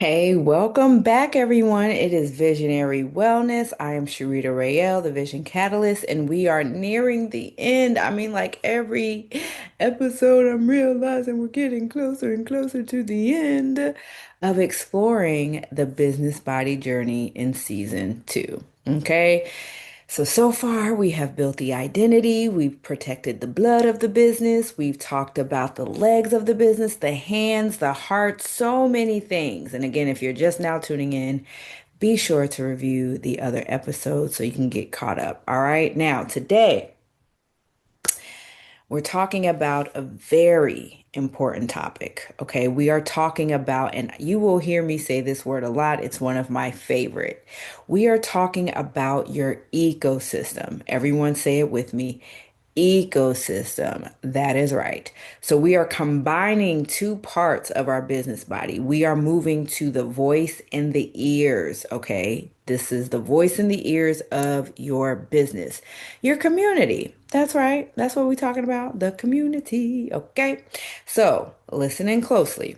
Hey, welcome back, everyone. It is Visionary Wellness. I am Charita Raél, the Vision Catalyst, and we are nearing the end. I mean, like every episode, I'm realizing we're getting closer and closer to the end of exploring the business body journey in season two. Okay. So far we have built the identity, we've protected the blood of the business, we've talked about the legs of the business, the hands, the heart, so many things. And again, if you're just now tuning in, be sure to review the other episodes so you can get caught up. All right, now today we're talking about a very important topic. Okay, we are talking about, and you will hear me say this word a lot, it's one of my favorite. We are talking about your ecosystem. Everyone say it with me. Ecosystem. That is right. So we are combining two parts of our business body. We are moving to the voice and the ears. Okay. This is the voice and the ears of your business, your community. That's right. That's what we're talking about. The community. Okay. So listening closely.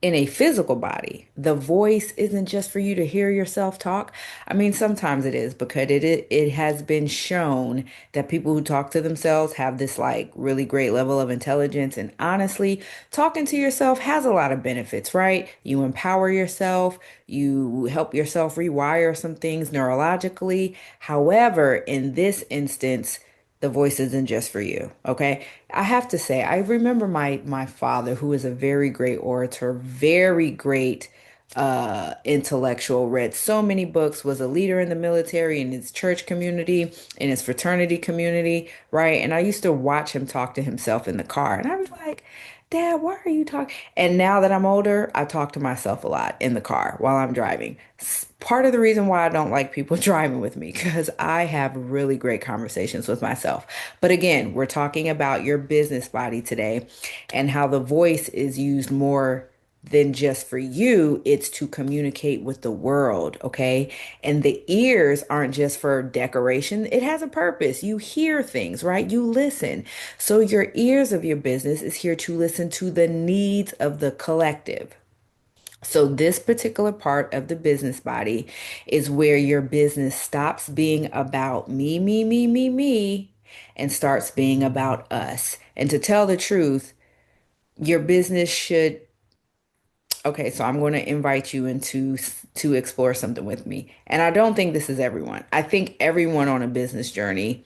In a physical body, the voice isn't just for you to hear yourself talk. I mean, sometimes it is because it has been shown that people who talk to themselves have this like really great level of intelligence. And honestly, talking to yourself has a lot of benefits, right? You empower yourself, you help yourself rewire some things neurologically. However, in this instance, the voice isn't just for you. Okay. I have to say, I remember my father, who is a very great orator, very great intellectual, read so many books, was a leader in the military, in his church community, in his fraternity community, right? And I used to watch him talk to himself in the car, and I was like, Dad, why are you talking? And now that I'm older, I talk to myself a lot in the car while I'm driving. Part of the reason why I don't like people driving with me, because I have really great conversations with myself. But again, we're talking about your business body today and how the voice is used more than just for you, it's to communicate with the world, okay? And the ears aren't just for decoration, it has a purpose. You hear things, right? You listen. So your ears of your business is here to listen to the needs of the collective. So, this particular part of the business body is where your business stops being about me, and starts being about us. And to tell the truth, your business should. Okay, so I'm going to invite you into to explore something with me. And I don't think this is everyone. I think everyone on a business journey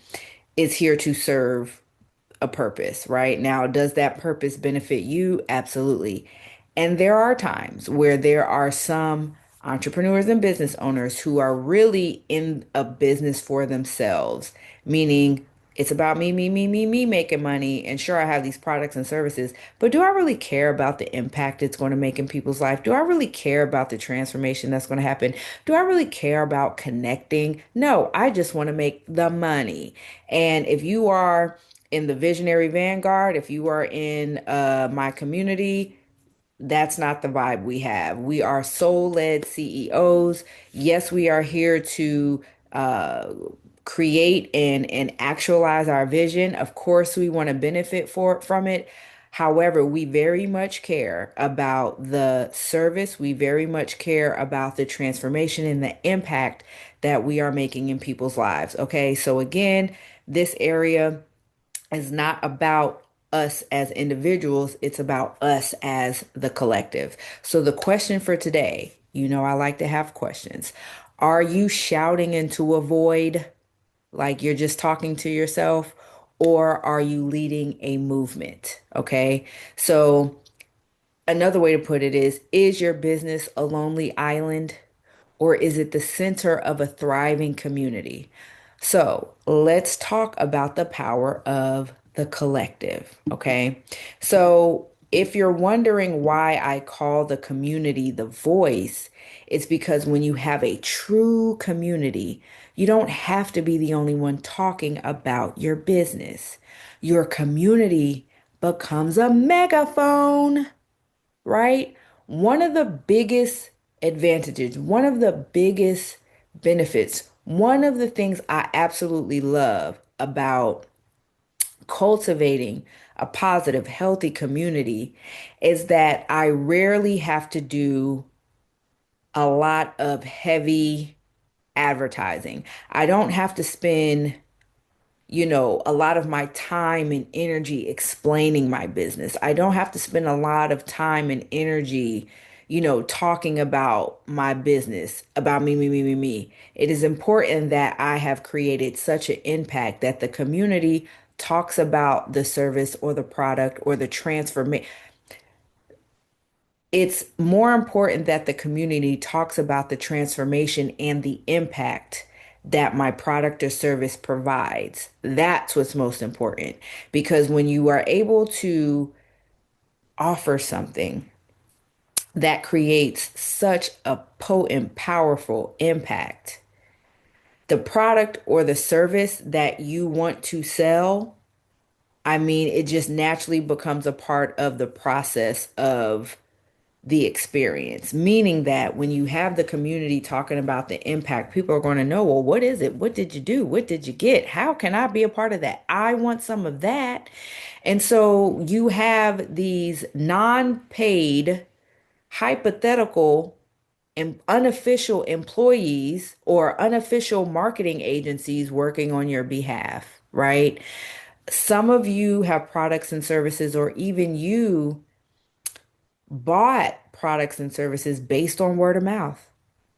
is here to serve a purpose, right? Now, does that purpose benefit you? Absolutely. And there are times where there are some entrepreneurs and business owners who are really in a business for themselves, meaning it's about me making money. And sure, I have these products and services, but do I really care about the impact it's going to make in people's life? Do I really care about the transformation that's going to happen? Do I really care about connecting? No, I just want to make the money. And if you are in the visionary vanguard, if you are in my community, that's not the vibe we have. We are soul-led CEOs. Yes, we are here to uh, create and actualize our vision. Of course, we want to benefit from it. However, we very much care about the service. We very much care about the transformation and the impact that we are making in people's lives. Okay, so again, this area is not about us as individuals, it's about us as the collective. So, the question for today, I like to have questions. Are you shouting into a void like you're just talking to yourself, or are you leading a movement? Okay. So, another way to put it is your business a lonely island, or is it the center of a thriving community? So let's talk about the power of the collective. Okay. So if you're wondering why I call the community the voice, it's because when you have a true community, you don't have to be the only one talking about your business. Your community becomes a megaphone, right? One of the biggest advantages, one of the biggest benefits, one of the things I absolutely love about cultivating a positive, healthy community is that I rarely have to do a lot of heavy advertising. I don't have to spend, a lot of my time and energy explaining my business. I don't have to spend a lot of time and energy, talking about my business, about me, me, me, me, me. It is important that I have created such an impact that the community talks about the service or the product or the transformation. It's more important that the community talks about the transformation and the impact that my product or service provides. That's what's most important. Because when you are able to offer something that creates such a potent, powerful impact, the product or the service that you want to sell, I mean, it just naturally becomes a part of the process of the experience, meaning that when you have the community talking about the impact, people are going to know, well, what is it? What did you do? What did you get? How can I be a part of that? I want some of that. And so you have these non-paid, hypothetical, and unofficial employees or unofficial marketing agencies working on your behalf, right? Some of you have products and services, or even you bought products and services based on word of mouth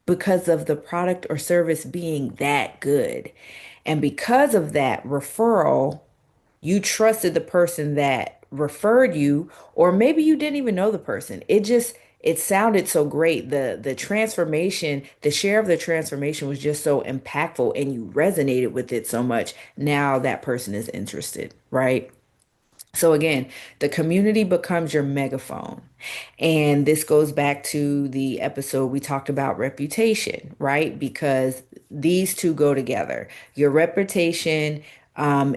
because of the product or service being that good. And because of that referral, you trusted the person that referred you, or maybe you didn't even know the person. It sounded so great. The transformation, the share of the transformation was just so impactful and you resonated with it so much. Now that person is interested, right? So again, the community becomes your megaphone. And this goes back to the episode we talked about reputation, right? Because these two go together. Your reputation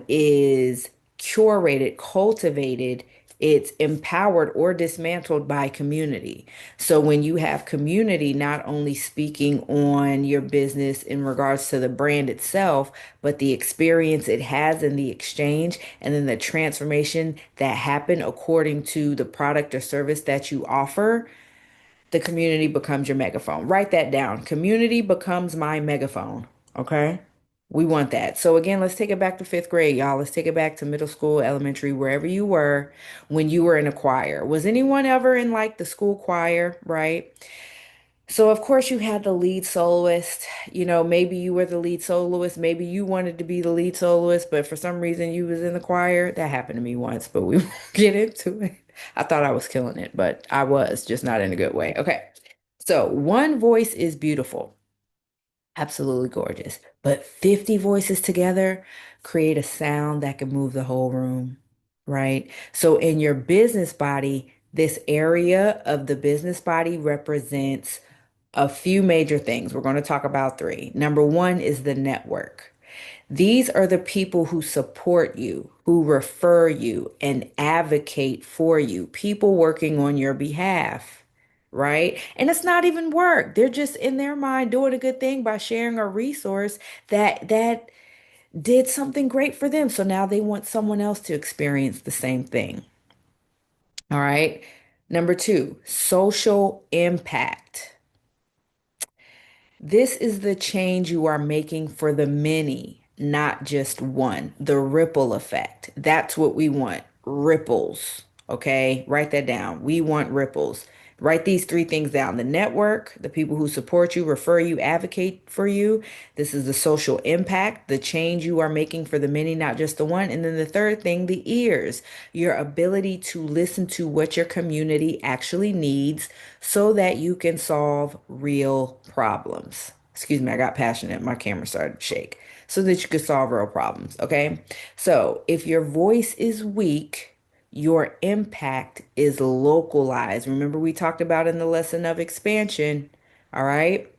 is curated, cultivated, it's empowered or dismantled by community. So when you have community not only speaking on your business in regards to the brand itself, but the experience it has in the exchange, and then the transformation that happened according to the product or service that you offer, the community becomes your megaphone. Write that down. Community becomes my megaphone. Okay. We want that. So again, let's take it back to fifth grade, y'all. Let's take it back to middle school, elementary, wherever you were when you were in a choir. Was anyone ever in like the school choir, right? So of course you had the lead soloist. Maybe you were the lead soloist. Maybe you wanted to be the lead soloist, but for some reason you was in the choir. That happened to me once, but we won't get into it. I thought I was killing it, but I was just not in a good way. Okay. So one voice is beautiful, absolutely gorgeous, but 50 voices together create a sound that can move the whole room, right? So in your business body, this area of the business body represents a few major things. We're going to talk about three. Number one is the network. These are the people who support you, who refer you, and advocate for you, people working on your behalf, right? And it's not even work. They're just in their mind doing a good thing by sharing a resource that did something great for them. So now they want someone else to experience the same thing. All right. Number two, social impact. This is the change you are making for the many, not just one. The ripple effect. That's what we want. Ripples. Okay. Write that down. We want ripples. Write these three things down: the network, the people who support you, refer you, advocate for you. This is the social impact, the change you are making for the many, not just the one. And then the third thing, the ears, your ability to listen to what your community actually needs so that you can solve real problems. Excuse me, I got passionate. My camera started to shake. So that you can solve real problems. Okay. So if your voice is weak, your impact is localized. Remember, we talked about in the lesson of expansion. All right.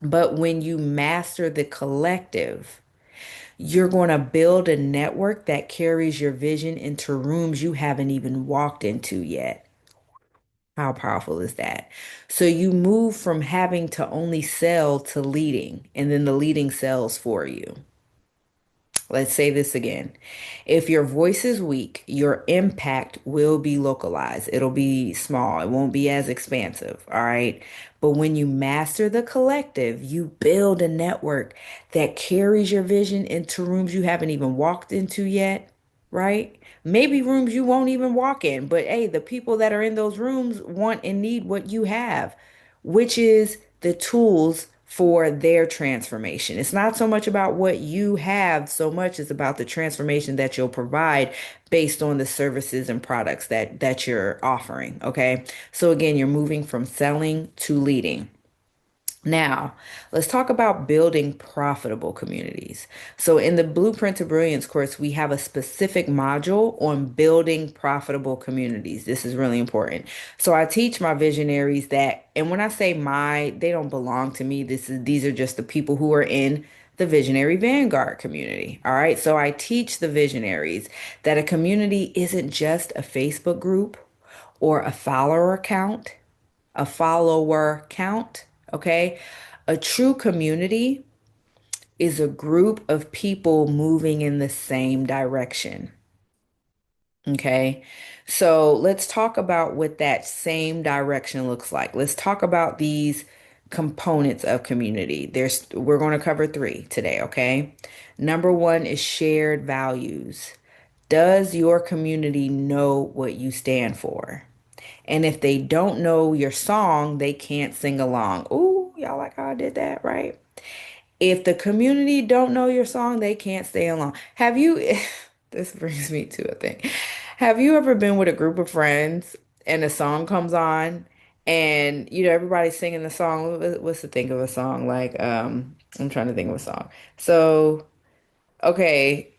But when you master the collective, you're going to build a network that carries your vision into rooms you haven't even walked into yet. How powerful is that? So you move from having to only sell to leading, and then the leading sells for you. Let's say this again. If your voice is weak, your impact will be localized. It'll be small. It won't be as expansive. All right. But when you master the collective, you build a network that carries your vision into rooms you haven't even walked into yet, right? Maybe rooms you won't even walk in, but hey, the people that are in those rooms want and need what you have, which is the tools for their transformation. It's not so much about what you have, so much as about the transformation that you'll provide based on the services and products that you're offering, okay? So again, you're moving from selling to leading. Now, let's talk about building profitable communities. So, in the Blueprint to Brilliance course, we have a specific module on building profitable communities. This is really important. So, I teach my visionaries that, and when I say my, they don't belong to me. These are just the people who are in the Visionary Vanguard community. All right. So, I teach the visionaries that a community isn't just a Facebook group or a follower count, okay? A true community is a group of people moving in the same direction, okay? So let's talk about what that same direction looks like. Let's talk about these components of community. We're going to cover three today, okay? Number one is shared values. Does your community know what you stand for? And if they don't know your song, they can't sing along. Ooh, y'all like how I did that, right? If the community don't know your song, they can't stay along. Have you, this brings me to a thing. Have you ever been with a group of friends and a song comes on and everybody's singing the song? What's the think of a song? Like, I'm trying to think of a song. So, okay,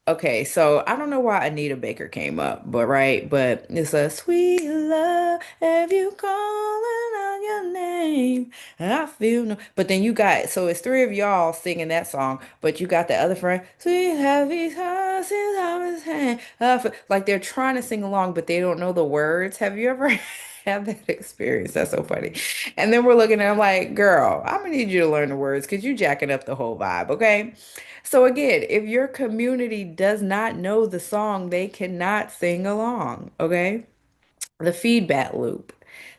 okay, so I don't know why Anita Baker came up, but right, but it's a sweet love if you calling on your name. I feel no. But then you got so it's three of y'all singing that song, but you got the other friend, sweet happy hearts in his hand. Like they're trying to sing along, but they don't know the words. Have you ever had that experience? That's so funny. And then we're looking at them like, girl, I'm gonna need you to learn the words because you jacking up the whole vibe, okay? So again, if your community does not know the song, they cannot sing along, okay? The feedback loop.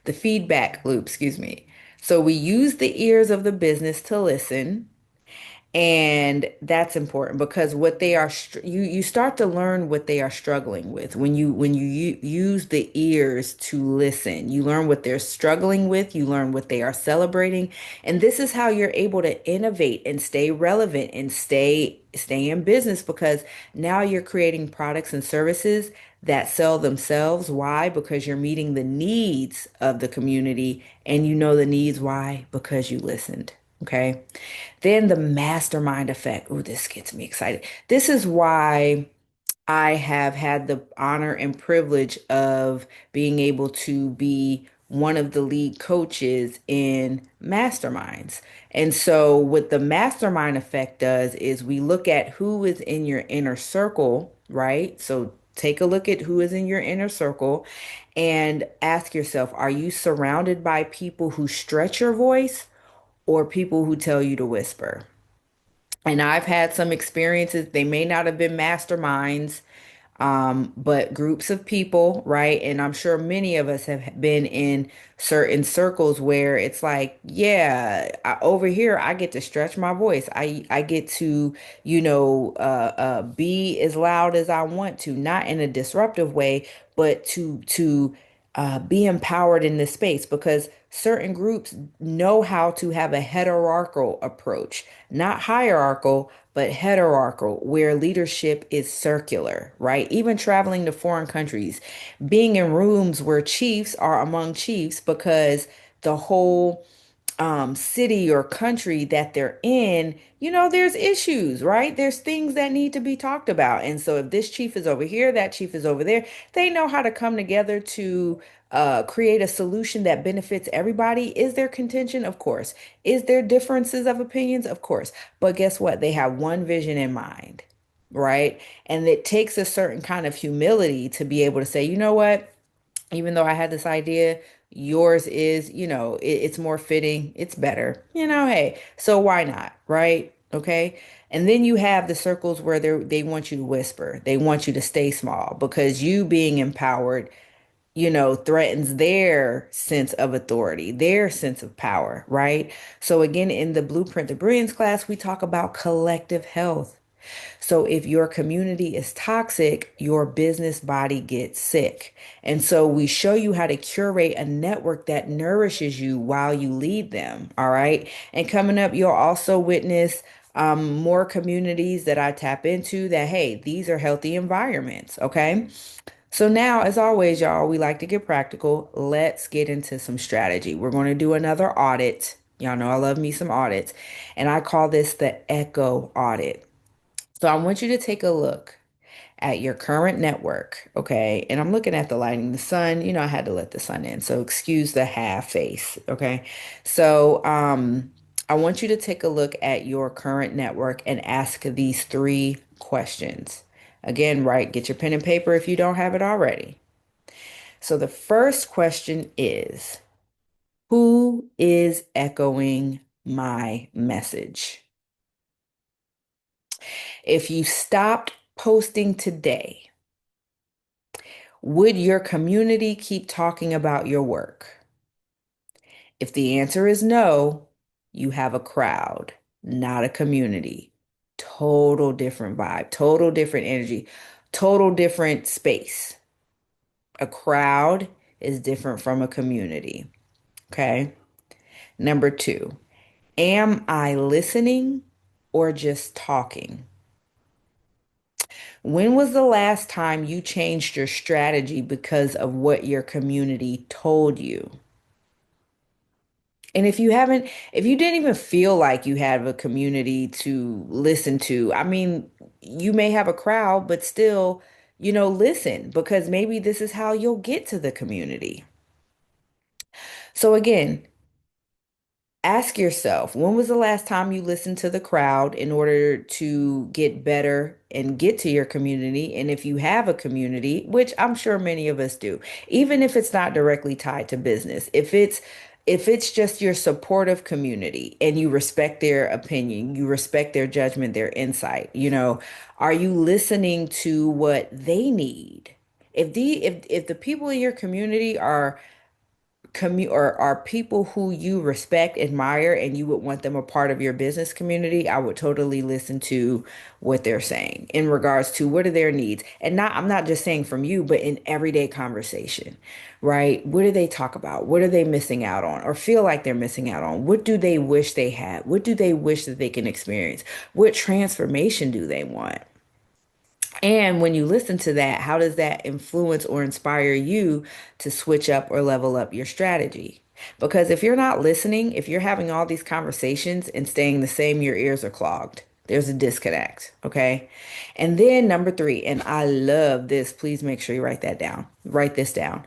The feedback loop, excuse me. So we use the ears of the business to listen, and that's important because what they are you start to learn what they are struggling with when you use the ears to listen. You learn what they're struggling with, you learn what they are celebrating, and this is how you're able to innovate and stay relevant and stay in business because now you're creating products and services that sell themselves. Why? Because you're meeting the needs of the community, and you know the needs. Why? Because you listened. Okay. Then the mastermind effect. Oh, this gets me excited. This is why I have had the honor and privilege of being able to be one of the lead coaches in masterminds. And so, what the mastermind effect does is we look at who is in your inner circle, right? So, take a look at who is in your inner circle and ask yourself, are you surrounded by people who stretch your voice or people who tell you to whisper? And I've had some experiences. They may not have been masterminds, but groups of people, right? And I'm sure many of us have been in certain circles where it's like, yeah, over here I get to stretch my voice. I get to, be as loud as I want to, not in a disruptive way, but to be empowered in this space because certain groups know how to have a hierarchical approach, not hierarchical, but hierarchical, where leadership is circular, right? Even traveling to foreign countries, being in rooms where chiefs are among chiefs because the whole city or country that they're in, there's issues, right? There's things that need to be talked about. And so if this chief is over here, that chief is over there, they know how to come together to create a solution that benefits everybody. Is there contention? Of course. Is there differences of opinions? Of course. But guess what? They have one vision in mind, right? And it takes a certain kind of humility to be able to say, you know what? Even though I had this idea, yours is, it's more fitting, it's better, hey, so why not, right? Okay. And then you have the circles where they want you to whisper. They want you to stay small because you being empowered, threatens their sense of authority, their sense of power, right? So again, in the Blueprint to Brilliance class, we talk about collective health. So if your community is toxic, your business body gets sick. And so we show you how to curate a network that nourishes you while you lead them. All right. And coming up, you'll also witness more communities that I tap into that, hey, these are healthy environments. Okay. So now, as always, y'all, we like to get practical. Let's get into some strategy. We're going to do another audit. Y'all know I love me some audits. And I call this the Echo Audit. So I want you to take a look at your current network, okay? And I'm looking at the lighting, the sun, I had to let the sun in. So excuse the half face, okay? So I want you to take a look at your current network and ask these three questions. Again, right, get your pen and paper if you don't have it already. So the first question is, who is echoing my message? If you stopped posting today, would your community keep talking about your work? If the answer is no, you have a crowd, not a community. Total different vibe, total different energy, total different space. A crowd is different from a community. Okay. Number two, am I listening or just talking? When was the last time you changed your strategy because of what your community told you? And if you didn't even feel like you have a community to listen to, I mean, you may have a crowd, but still, listen because maybe this is how you'll get to the community. So again, ask yourself, when was the last time you listened to the crowd in order to get better and get to your community? And if you have a community, which I'm sure many of us do, even if it's not directly tied to business, if it's just your supportive community and you respect their opinion, you respect their judgment, their insight, are you listening to what they need? If the people in your community or are people who you respect, admire, and you would want them a part of your business community, I would totally listen to what they're saying in regards to what are their needs. And I'm not just saying from you, but in everyday conversation, right? What do they talk about? What are they missing out on or feel like they're missing out on? What do they wish they had? What do they wish that they can experience? What transformation do they want? And when you listen to that, how does that influence or inspire you to switch up or level up your strategy? Because if you're not listening, if you're having all these conversations and staying the same, your ears are clogged. There's a disconnect. Okay. And then number three, and I love this. Please make sure you write that down. Write this down.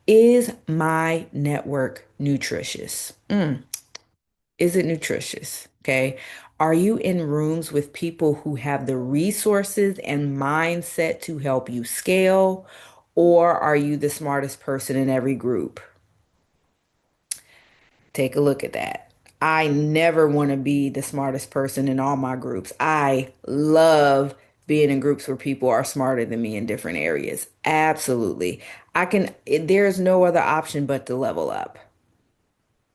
Is my network nutritious? Is it nutritious? Okay. Are you in rooms with people who have the resources and mindset to help you scale? Or are you the smartest person in every group? Take a look at that. I never want to be the smartest person in all my groups. I love being in groups where people are smarter than me in different areas. Absolutely. There's no other option but to level up,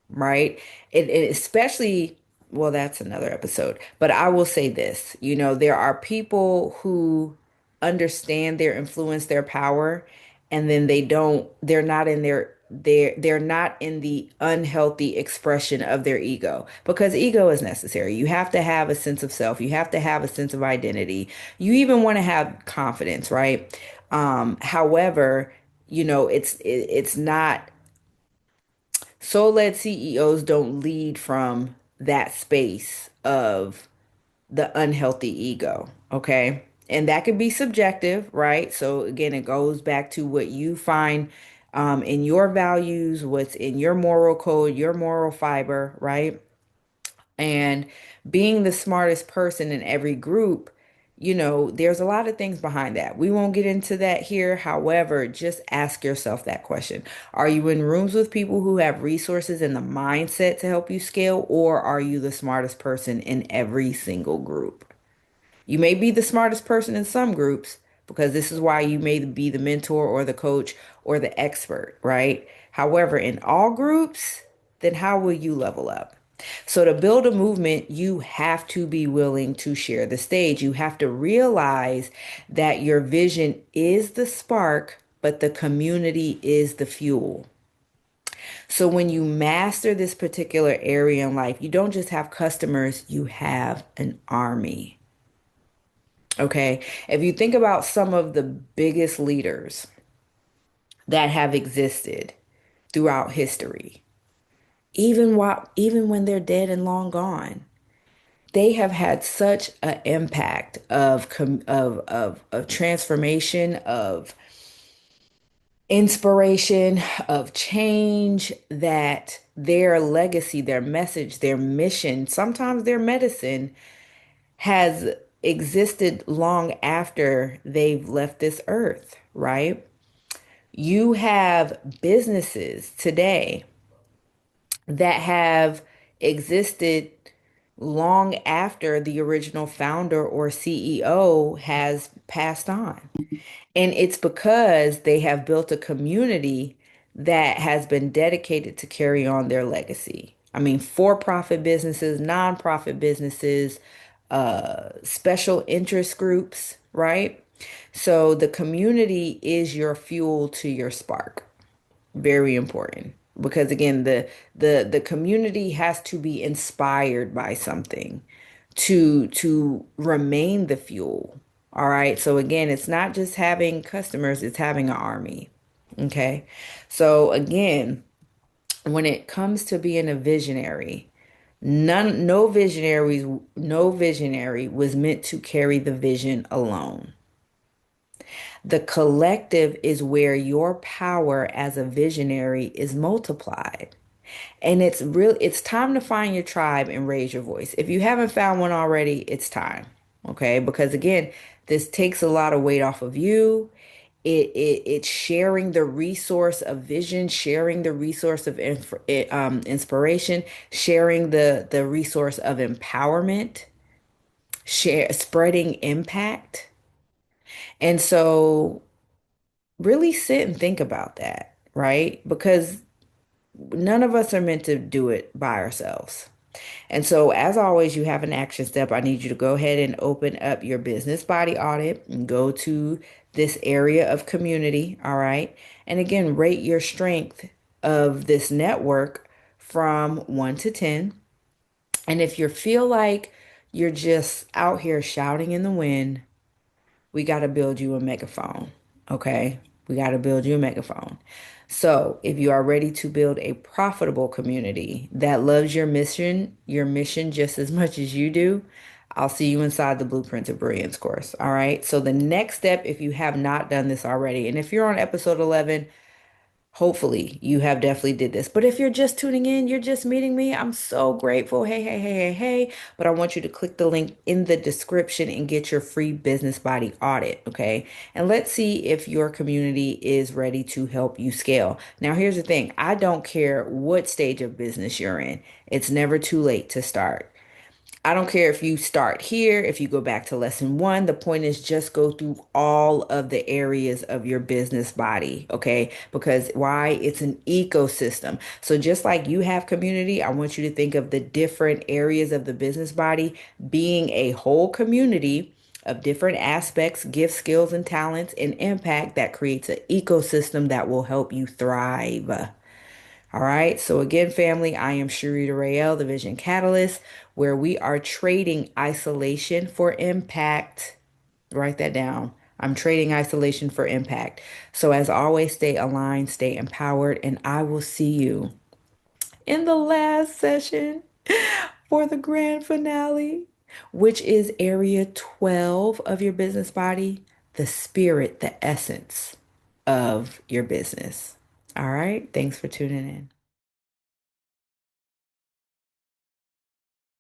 right? It especially, well, that's another episode. But I will say this, there are people who understand their influence, their power, and then they're not in they're not in the unhealthy expression of their ego because ego is necessary. You have to have a sense of self. You have to have a sense of identity. You even want to have confidence, right? However, it's not soul-led CEOs don't lead from that space of the unhealthy ego, okay? And that can be subjective, right? So again, it goes back to what you find in your values, what's in your moral code, your moral fiber, right? And being the smartest person in every group there's a lot of things behind that. We won't get into that here. However, just ask yourself that question. Are you in rooms with people who have resources and the mindset to help you scale, or are you the smartest person in every single group? You may be the smartest person in some groups because this is why you may be the mentor or the coach or the expert, right? However, in all groups, then how will you level up? So, to build a movement, you have to be willing to share the stage. You have to realize that your vision is the spark, but the community is the fuel. So, when you master this particular area in life, you don't just have customers, you have an army. Okay. If you think about some of the biggest leaders that have existed throughout history, even when they're dead and long gone, they have had such an impact of transformation, of inspiration, of change, that their legacy, their message, their mission, sometimes their medicine has existed long after they've left this earth, right? You have businesses today that have existed long after the original founder or CEO has passed on. And it's because they have built a community that has been dedicated to carry on their legacy. I mean, for-profit businesses, nonprofit businesses, special interest groups, right? So the community is your fuel to your spark. Very important. Because again, the community has to be inspired by something to remain the fuel. All right. So again, it's not just having customers, it's having an army. Okay. So again, when it comes to being a visionary, no visionary was meant to carry the vision alone. The collective is where your power as a visionary is multiplied. And it's time to find your tribe and raise your voice. If you haven't found one already, it's time. Okay? Because again, this takes a lot of weight off of you. It's sharing the resource of vision, sharing the resource of inspiration, sharing the resource of empowerment, spreading impact. And so really sit and think about that, right? Because none of us are meant to do it by ourselves. And so, as always, you have an action step. I need you to go ahead and open up your business body audit and go to this area of community. All right. And again, rate your strength of this network from 1 to 10. And if you feel like you're just out here shouting in the wind, we got to build you a megaphone. Okay. We got to build you a megaphone. So if you are ready to build a profitable community that loves your mission just as much as you do, I'll see you inside the Blueprint to Brilliance course. All right. So the next step, if you have not done this already, and if you're on episode 11, hopefully you have definitely did this. But if you're just tuning in, you're just meeting me, I'm so grateful. Hey, hey, hey, hey, hey. But I want you to click the link in the description and get your free business body audit, okay? And let's see if your community is ready to help you scale. Now, here's the thing. I don't care what stage of business you're in. It's never too late to start. I don't care if you start here, if you go back to lesson one, the point is just go through all of the areas of your business body, okay? Because why? It's an ecosystem. So just like you have community, I want you to think of the different areas of the business body being a whole community of different aspects, gifts, skills, and talents and impact that creates an ecosystem that will help you thrive. All right. So again, family, I am Charita Raél, the Vision Catalyst, where we are trading isolation for impact. Write that down. I'm trading isolation for impact. So as always, stay aligned, stay empowered, and I will see you in the last session for the grand finale, which is area 12 of your business body, the spirit, the essence of your business. All right. Thanks for tuning in.